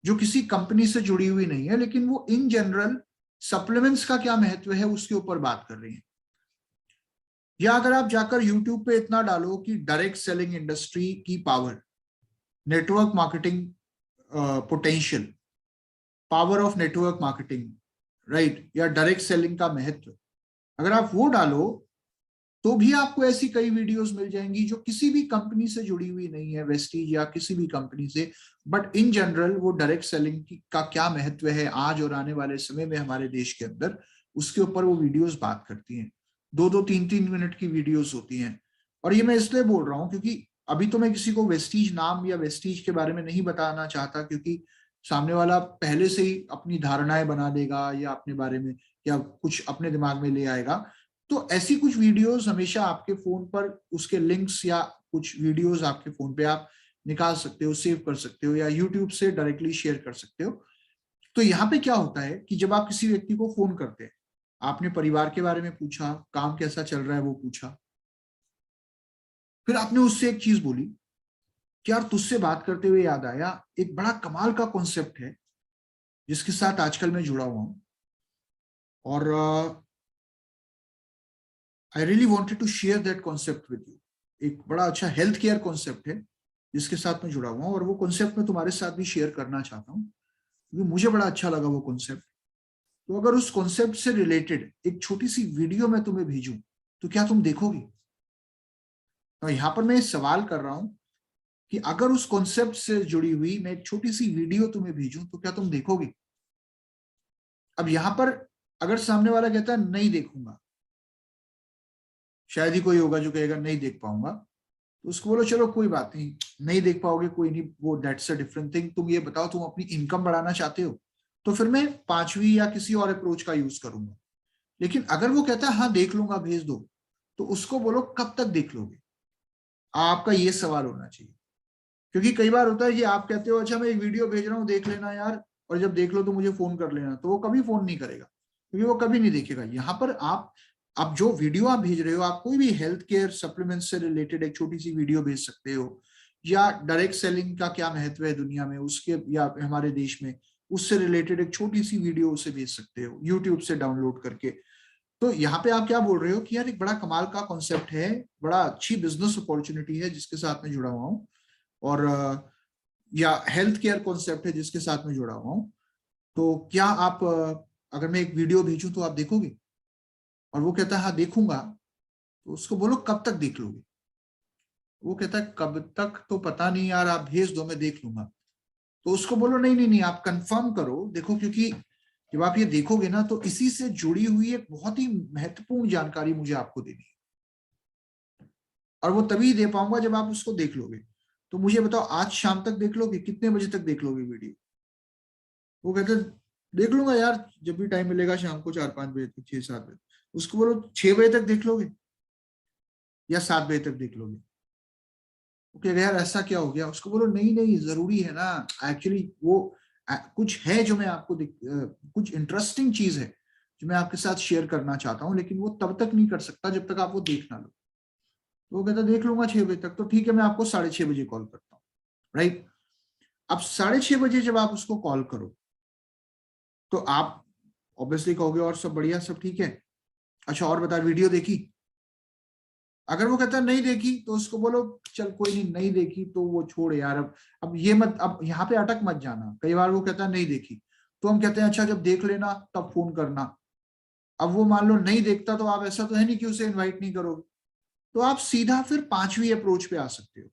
जो किसी कंपनी से जुड़ी हुई नहीं है, लेकिन वो इन जनरल सप्लीमेंट्स का क्या महत्व है उसके ऊपर बात कर रही है। या अगर आप जाकर यूट्यूब पे इतना डालो कि डायरेक्ट सेलिंग इंडस्ट्री की power, network marketing potential, power of network marketing, right, या डायरेक्ट सेलिंग का महत्व, अगर आप वो डालो तो भी आपको ऐसी कई वीडियोस मिल जाएंगी जो किसी भी कंपनी से जुड़ी हुई नहीं है, वेस्टीज या किसी भी कंपनी से, बट इन जनरल वो डायरेक्ट सेलिंग का क्या महत्व है आज और आने वाले समय में हमारे देश के अंदर, उसके ऊपर वो वीडियोस बात करती हैं। 2-2, 3-3 मिनट की वीडियोस होती हैं। और ये मैं इसलिए बोल रहा हूँ क्योंकि अभी तो मैं किसी को वेस्टीज नाम या वेस्टीज के बारे में नहीं बताना चाहता, क्योंकि सामने वाला पहले से ही अपनी धारणाएं बना देगा या अपने बारे में या कुछ अपने दिमाग में ले आएगा। तो ऐसी कुछ वीडियोस हमेशा आपके फोन पर, उसके लिंक्स या कुछ वीडियोस आपके फोन पे आप निकाल सकते हो, सेव कर सकते हो, या यूट्यूब से डायरेक्टली शेयर कर सकते हो। तो यहाँ पे क्या होता है कि जब आप किसी व्यक्ति को फोन करते हैं, आपने परिवार के बारे में पूछा, काम कैसा चल रहा है वो पूछा, फिर आपने उससे एक चीज बोली कि यार तुझसे बात करते हुए याद आया एक बड़ा कमाल का कॉन्सेप्ट है जिसके साथ आजकल मैं जुड़ा हुआ हूं, और I really wanted to share that concept with you. एक बड़ा अच्छा हेल्थ केयर कॉन्सेप्ट है जिसके साथ मैं जुड़ा हुआ हूं, और वो कॉन्सेप्ट मैं तुम्हारे साथ भी शेयर करना चाहता हूँ क्योंकि मुझे बड़ा अच्छा लगा वो कॉन्सेप्ट। तो अगर उस कॉन्सेप्ट से रिलेटेड एक छोटी सी वीडियो मैं तुम्हें भेजूं तो क्या तुम देखोगी? तो यहाँ पर मैं सवाल कर रहा हूं कि अगर उस कॉन्सेप्ट से जुड़ी हुई मैं एक छोटी सी वीडियो तुम्हें भेजूं तो क्या तुम देखोगी? अब यहां पर अगर सामने वाला कहता है नहीं देखूंगा, शायद ही कोई होगा जो कहेगा नहीं देख पाऊंगा, तो उसको बोलो चलो कोई बात नहीं, नहीं देख पाओगे कोई नहीं, वो दैट्स अ डिफरेंट थिंग। तुम ये बताओ तुम अपनी इनकम बढ़ाना चाहते हो, तो फिर मैं पांचवी या किसी और अप्रोच का यूज करूंगा। लेकिन अगर वो कहता है हाँ देख लूंगा भेज दो, तो उसको बोलो कब तक देख लोगे? आपका ये सवाल होना चाहिए। क्योंकि कई बार होता है कि आप कहते हो अच्छा मैं एक वीडियो भेज रहा हूँ देख लेना यार, और जब देख लो तो मुझे फोन कर लेना, तो वो कभी फोन नहीं करेगा क्योंकि वो कभी नहीं देखेगा। यहाँ पर आप जो वीडियो आप भेज रहे हो, आप कोई भी हेल्थ केयर सप्लीमेंट से रिलेटेड एक छोटी सी वीडियो भेज सकते हो, या डायरेक्ट सेलिंग का क्या महत्व है दुनिया में उसके, या हमारे देश में उससे रिलेटेड एक छोटी सी वीडियो उसे भेज सकते हो यूट्यूब से डाउनलोड करके। तो यहाँ पे आप क्या बोल रहे हो कि यार एक बड़ा कमाल का कॉन्सेप्ट है, बड़ा अच्छी बिजनेस अपॉर्चुनिटी है जिसके साथ मैं जुड़ा हुआ हूँ, और या हेल्थ केयर कॉन्सेप्ट है जिसके साथ मैं जुड़ा हुआ हूँ, तो क्या आप अगर मैं एक वीडियो भेजूं तो आप देखोगे? और वो कहता है हाँ देखूंगा, तो उसको बोलो कब तक देख लोगे? वो कहता है कब तक तो पता नहीं यार, आप भेज दो मैं देख लूंगा। तो उसको बोलो नहीं नहीं नहीं, आप कंफर्म करो देखो, क्योंकि जब आप ये देखोगे ना तो इसी से जुड़ी हुई एक बहुत ही महत्वपूर्ण जानकारी मुझे आपको देनी है, और वो तभी दे पाऊंगा जब आप उसको देख लोगे। तो मुझे बताओ आज शाम तक देख लोगे? कितने बजे तक देख लोगे वीडियो? वो कहते देख लूंगा यार जब भी टाइम मिलेगा, शाम को 4-5 बजे तक, 6-7 बजे। उसको बोलो 6 बजे तक देख लोगे या 7 बजे तक देख लोगे? ओके यार ऐसा क्या हो गया? उसको बोलो नहीं नहीं जरूरी है ना, एक्चुअली वो कुछ है जो मैं आपको कुछ इंटरेस्टिंग चीज है जो मैं आपके साथ शेयर करना चाहता हूँ, लेकिन वो तब तक नहीं कर सकता जब तक आप वो देख ना लो। तो वो कहता देख लूंगा 6 बजे तक, तो ठीक है मैं आपको 6:30 बजे कॉल करता हूँ, राइट? अब 6:30 बजे जब आप उसको कॉल करो तो आप ऑब्वियसली कहोगे और सब बढ़िया, सब ठीक है, अच्छा और बता वीडियो देखी? अगर वो कहता है नहीं देखी तो उसको बोलो चल कोई नहीं, नहीं देखी तो वो छोड़ यार, अब ये मत, अब यहाँ पे अटक मत जाना। कई बार वो कहता है नहीं देखी, तो हम कहते हैं अच्छा जब देख लेना तब फोन करना। अब वो मान लो नहीं देखता, तो आप ऐसा तो है नहीं कि उसे इनवाइट नहीं करोगे, तो आप सीधा फिर पांचवी अप्रोच पे आ सकते हो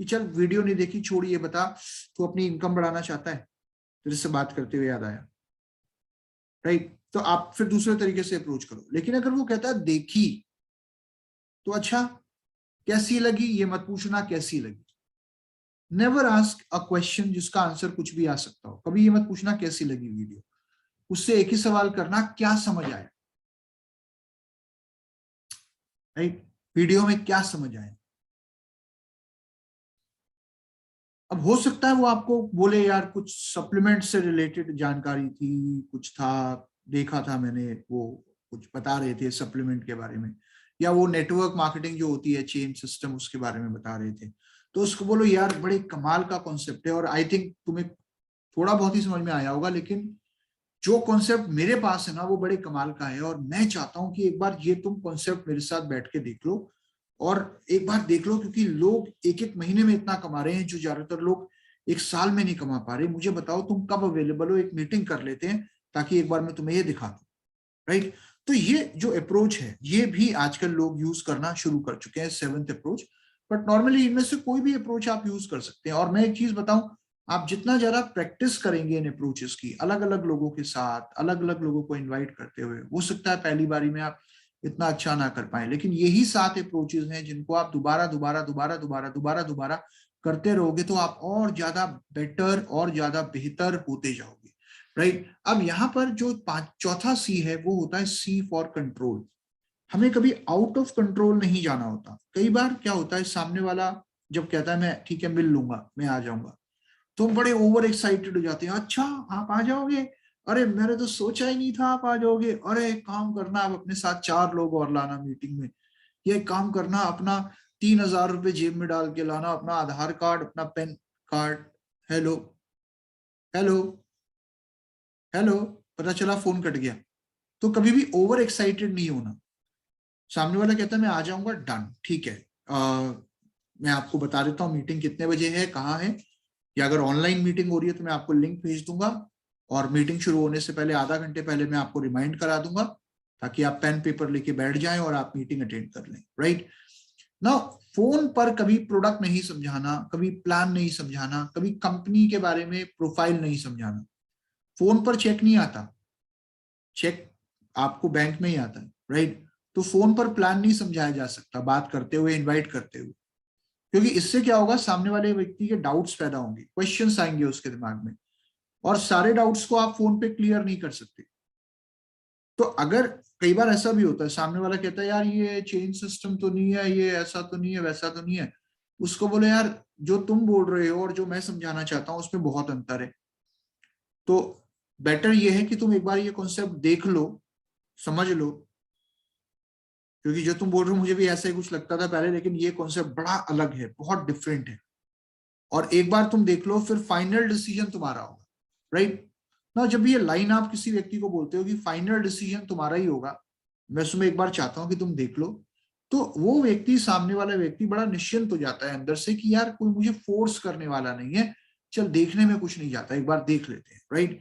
कि चल वीडियो नहीं देखी छोड़, ये बता तू अपनी इनकम बढ़ाना चाहता है, तेरे से बात करते हुए याद आया, राइट? तो आप फिर दूसरे तरीके से अप्रोच करो। लेकिन अगर वो कहता है देखी, तो अच्छा कैसी लगी ये मत पूछना, कैसी लगी। नेवर आस्क अ क्वेश्चन जिसका आंसर कुछ भी आ सकता हो। कभी ये मत पूछना कैसी लगी वीडियो, उससे एक ही सवाल करना क्या समझ आया, राइट? वीडियो में क्या समझ आया? अब हो सकता है वो आपको बोले यार कुछ सप्लीमेंट से रिलेटेड जानकारी थी, कुछ था, देखा था मैंने, वो कुछ बता रहे थे सप्लीमेंट के बारे में, या वो नेटवर्क मार्केटिंग जो होती है चेन सिस्टम उसके बारे में बता रहे थे। तो उसको बोलो यार बड़े कमाल का कॉन्सेप्ट है, और आई थिंक तुम्हें थोड़ा बहुत ही समझ में आया होगा, लेकिन जो कॉन्सेप्ट मेरे पास है ना वो बड़े कमाल का है, और मैं चाहता हूं कि एक बार ये तुम कॉन्सेप्ट मेरे साथ बैठ के देख लो, और एक बार देख लो, क्योंकि लोग एक एक महीने में इतना कमा रहे हैं जो ज्यादातर लोग एक साल में नहीं कमा पा रहे। मुझे बताओ तुम कब अवेलेबल हो, एक मीटिंग कर लेते हैं ताकि एक बार मैं तुम्हें ये दिखा दूं, राइट? तो ये जो अप्रोच है ये भी आजकल लोग यूज करना शुरू कर चुके हैं, सेवंथ अप्रोच। बट नॉर्मली इनमें से कोई भी अप्रोच आप यूज कर सकते हैं। और मैं एक चीज बताऊं, आप जितना ज्यादा प्रैक्टिस करेंगे इन अप्रोचेस की, अलग अलग लोगों के साथ, अलग अलग लोगों को इन्वाइट करते हुए, हो सकता है पहली बारी में आप इतना अच्छा ना कर पाए, लेकिन यही 7 अप्रोचेस हैं जिनको आप दोबारा दोबारा दोबारा दोबारा दोबारा दोबारा करते रहोगे तो आप और ज्यादा बेटर और ज्यादा बेहतर होते जाओगे, राइट? अब यहाँ पर जो चौथा सी है वो होता है सी फॉर कंट्रोल। हमें कभी आउट ऑफ कंट्रोल नहीं जाना होता। कई बार क्या होता है सामने वाला जब कहता है मैं ठीक है मिल लूंगा, मैं आ जाऊंगा, तो हम बड़े ओवर एक्साइटेड हो जाते हैं, अच्छा आप आ जाओगे, अरे मैंने तो सोचा ही नहीं था आप आ जाओगे, अरे एक काम करना आप अपने साथ 4 लोग और लाना मीटिंग में, ये एक काम करना अपना 3,000 रुपये जेब में डाल के लाना, अपना आधार कार्ड, अपना pan card. Hello hello hello, पता चला फोन कट गया। तो कभी भी ओवर एक्साइटेड नहीं होना। सामने वाला कहता है मैं आ जाऊंगा, डन, ठीक है, मैं आपको बता देता हूँ मीटिंग कितने बजे है, कहाँ है, या अगर ऑनलाइन मीटिंग हो रही है तो मैं आपको लिंक भेज दूंगा, और मीटिंग शुरू होने से पहले आधा घंटे पहले मैं आपको रिमाइंड करा दूंगा, ताकि आप पेन पेपर लेके बैठ जाएं और आप मीटिंग अटेंड कर लें, राइट ना। फोन पर कभी प्रोडक्ट नहीं समझाना, कभी प्लान नहीं समझाना, कभी कंपनी के बारे में प्रोफाइल नहीं समझाना। फोन पर चेक नहीं आता, चेक आपको बैंक में ही आता है, राइट। तो फोन पर प्लान नहीं समझाया जा सकता बात करते हुए, इनवाइट करते हुए, क्योंकि इससे क्या होगा, सामने वाले व्यक्ति के डाउट्स पैदा होंगे, क्वेश्चंस आएंगे उसके दिमाग में, और सारे डाउट्स को आप फोन पे क्लियर नहीं कर सकते। तो अगर कई बार ऐसा भी होता है, सामने वाला कहता है यार ये चेंज सिस्टम तो नहीं है, ये ऐसा तो नहीं है, वैसा तो नहीं है, उसको बोले यार जो तुम बोल रहे हो और जो मैं समझाना चाहता हूँ उसमें बहुत अंतर है। तो बेटर ये है कि तुम एक बार ये कॉन्सेप्ट देख लो, समझ लो, क्योंकि जो तुम बोल रहे हो मुझे भी ऐसा ही कुछ लगता था पहले, लेकिन ये कॉन्सेप्ट बड़ा अलग है, बहुत डिफरेंट है। और एक बार तुम देख लो, फिर फाइनल डिसीजन तुम्हारा होगा, राइट ना। जब ये लाइन आप किसी व्यक्ति को बोलते हो कि फाइनल डिसीजन तुम्हारा ही होगा, मैं उसमें एक बार चाहता हूं कि तुम देख लो, तो वो व्यक्ति, सामने वाला व्यक्ति बड़ा निश्चिंत हो जाता है अंदर से कि यार कोई मुझे फोर्स करने वाला नहीं है, चल देखने में कुछ नहीं जाता, एक बार देख लेते हैं, राइट।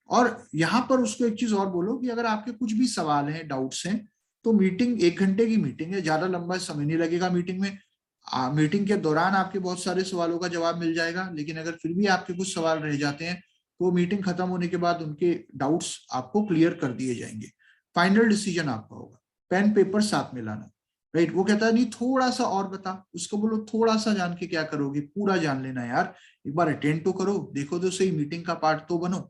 और यहाँ पर उसको एक चीज और बोलो कि अगर आपके कुछ भी सवाल हैं, डाउट्स हैं, तो मीटिंग 1 घंटे की मीटिंग है, ज्यादा लंबा समय नहीं लगेगा मीटिंग में। मीटिंग के दौरान आपके बहुत सारे सवालों का जवाब मिल जाएगा, लेकिन अगर फिर भी आपके कुछ सवाल रह जाते हैं तो मीटिंग खत्म होने के बाद उनके डाउट्स आपको क्लियर कर दिए जाएंगे। फाइनल डिसीजन आपका होगा, पेन पेपर साथ में लाना, राइट। वो कहता है नहीं थोड़ा सा और बता, उसको बोलो थोड़ा सा जान के क्या करोगे, पूरा जान लेना यार, एक बार अटेंड तो करो, देखो तो सही, मीटिंग का पार्ट तो बनो।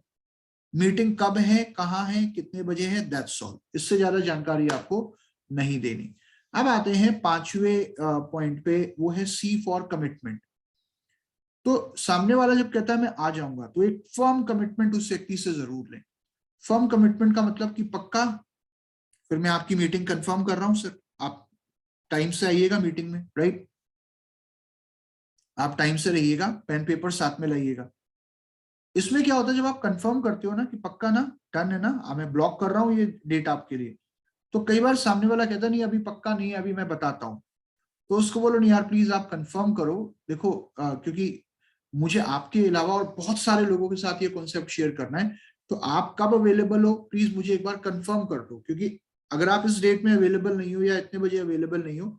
मीटिंग कब है, कहाँ है, कितने बजे है, दैट्स ऑल, इससे ज्यादा जानकारी आपको नहीं देनी। अब आते हैं 5वें पॉइंट पे, वो है सी फॉर कमिटमेंट। तो सामने वाला जब कहता है मैं आ जाऊंगा, तो एक फर्म कमिटमेंट उस व्यक्ति से जरूर लें। फर्म कमिटमेंट का मतलब कि पक्का, फिर मैं आपकी मीटिंग कंफर्म कर रहा हूं सर, आप टाइम से आइएगा मीटिंग में, राइट, आप टाइम से रहिएगा, पेन पेपर साथ में लाइएगा। इसमें क्या होता है, जब आप कंफर्म करते हो ना कि पक्का ना, डन है ना, मैं ब्लॉक कर रहा हूँ ये डेट आपके लिए, तो कई बार सामने वाला कहता नहीं अभी पक्का नहीं है, अभी मैं बताता हूँ, तो उसको बोलो नहीं यार प्लीज आप कंफर्म करो, देखो क्योंकि मुझे आपके अलावा और बहुत सारे लोगों के साथ ये कॉन्सेप्ट शेयर करना है, तो आप कब अवेलेबल हो प्लीज मुझे एक बार कंफर्म कर दो, क्योंकि अगर आप इस डेट में अवेलेबल नहीं हो या इतने बजे अवेलेबल नहीं हो,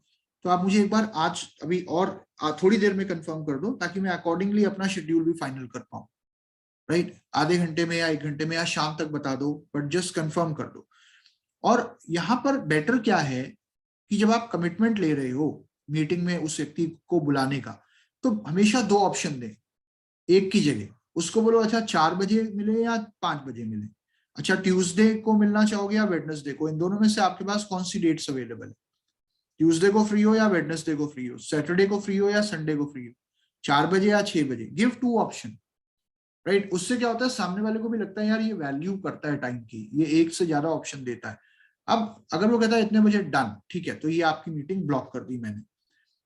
तो आप मुझे एक बार आज अभी और थोड़ी देर में कंफर्म कर दो, ताकि मैं अकॉर्डिंगली अपना शेड्यूल भी फाइनल कर पाऊँ, राइट। आधे घंटे में या 1 घंटे में या शाम तक बता दो, बट जस्ट कंफर्म कर दो। और यहाँ पर बेटर क्या है कि जब आप कमिटमेंट ले रहे हो मीटिंग में उस व्यक्ति को बुलाने का, तो हमेशा 2 ऑप्शन दें एक की जगह। उसको बोलो अच्छा 4 बजे मिले या 5 बजे मिले, अच्छा ट्यूसडे को मिलना चाहोगे या वेडनेसडे को, इन दोनों में से आपके पास कौन सी डेट्स अवेलेबल है, ट्यूसडे को फ्री हो या वेडनेसडे को फ्री हो, सैटरडे को फ्री हो या संडे को फ्री हो, 4 बजे या 6 बजे, गिव 2 ऑप्शन, राइट। उससे क्या होता है, सामने वाले को भी लगता है यार ये वैल्यू करता है टाइम की, ये एक से ज्यादा ऑप्शन देता है। अब अगर वो कहता है इतने बजे, डन, ठीक है, तो ये आपकी मीटिंग ब्लॉक कर दी मैंने।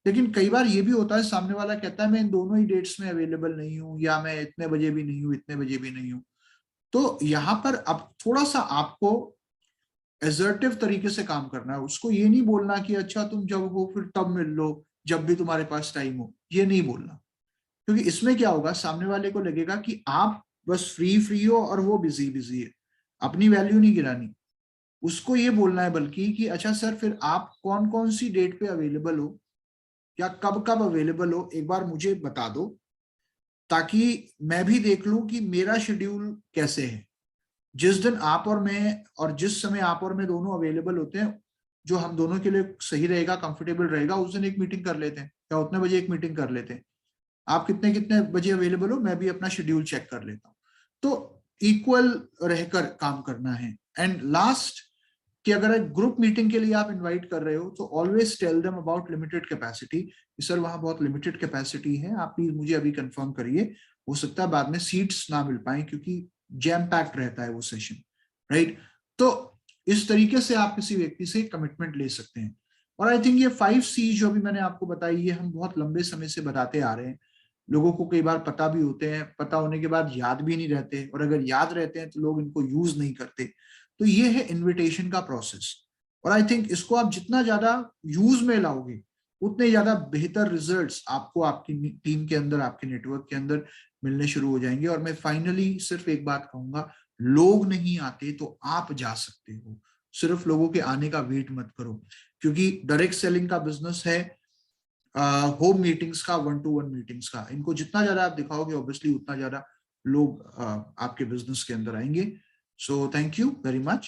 लेकिन कई बार ये भी होता है, सामने वाला कहता है मैं इन दोनों ही डेट्स में अवेलेबल नहीं हूँ, या मैं इतने बजे भी नहीं हूँ, इतने बजे भी नहीं हूँ। तो यहाँ पर अब थोड़ा सा आपको एसर्टिव तरीके से काम करना है, उसको ये नहीं बोलना कि अच्छा तुम जब हो फिर तब मिल लो, जब भी तुम्हारे पास टाइम हो, ये नहीं बोलना। क्योंकि इसमें क्या होगा, सामने वाले को लगेगा कि आप बस फ्री फ्री हो और वो बिजी बिजी है, अपनी वैल्यू नहीं गिरानी। उसको ये बोलना है बल्कि कि अच्छा सर फिर आप कौन कौन सी डेट पे अवेलेबल हो, या कब कब अवेलेबल हो, एक बार मुझे बता दो, ताकि मैं भी देख लूं कि मेरा शेड्यूल कैसे है। जिस दिन आप और मैं, और जिस समय आप और मैं दोनों अवेलेबल होते हैं, जो हम दोनों के लिए सही रहेगा, कंफर्टेबल रहेगा, उस दिन एक मीटिंग कर लेते हैं, या उतने बजे एक मीटिंग कर लेते हैं। आप कितने कितने बजे अवेलेबल हो, मैं भी अपना शेड्यूल चेक कर लेता हूँ। तो इक्वल रहकर काम करना है। एंड लास्ट, कि अगर एक ग्रुप मीटिंग के लिए आप इनवाइट कर रहे हो तो always tell them about limited capacity, sir वहां बहुत लिमिटेड कैपेसिटी है, आप प्लीज मुझे अभी कंफर्म करिए, हो सकता है बाद में सीट्स ना मिल पाए क्योंकि जैम पैक्ड रहता है वो सेशन, राइट। तो इस तरीके से आप किसी व्यक्ति से कमिटमेंट ले सकते हैं। और आई थिंक ये 5C जो अभी मैंने आपको बताई, ये हम बहुत लंबे समय से बताते आ रहे हैं, लोगों को कई बार पता भी होते हैं, पता होने के बाद याद भी नहीं रहते, और अगर याद रहते हैं तो लोग इनको यूज नहीं करते। तो ये है इनविटेशन का प्रोसेस, और आई थिंक इसको आप जितना ज्यादा यूज में लाओगे उतने ज्यादा बेहतर रिजल्ट्स आपको आपकी टीम के अंदर, आपके नेटवर्क के अंदर मिलने शुरू हो जाएंगे। और मैं फाइनली सिर्फ एक बात कहूंगा, लोग नहीं आते तो आप जा सकते हो, सिर्फ लोगों के आने का वेट मत करो, क्योंकि डायरेक्ट सेलिंग का बिजनेस है होम मीटिंग्स का, 1-to-1 मीटिंग्स का। इनको जितना ज्यादा आप दिखाओगे ऑब्वियसली उतना ज्यादा लोग आपके बिजनेस के अंदर आएंगे। So thank you very much.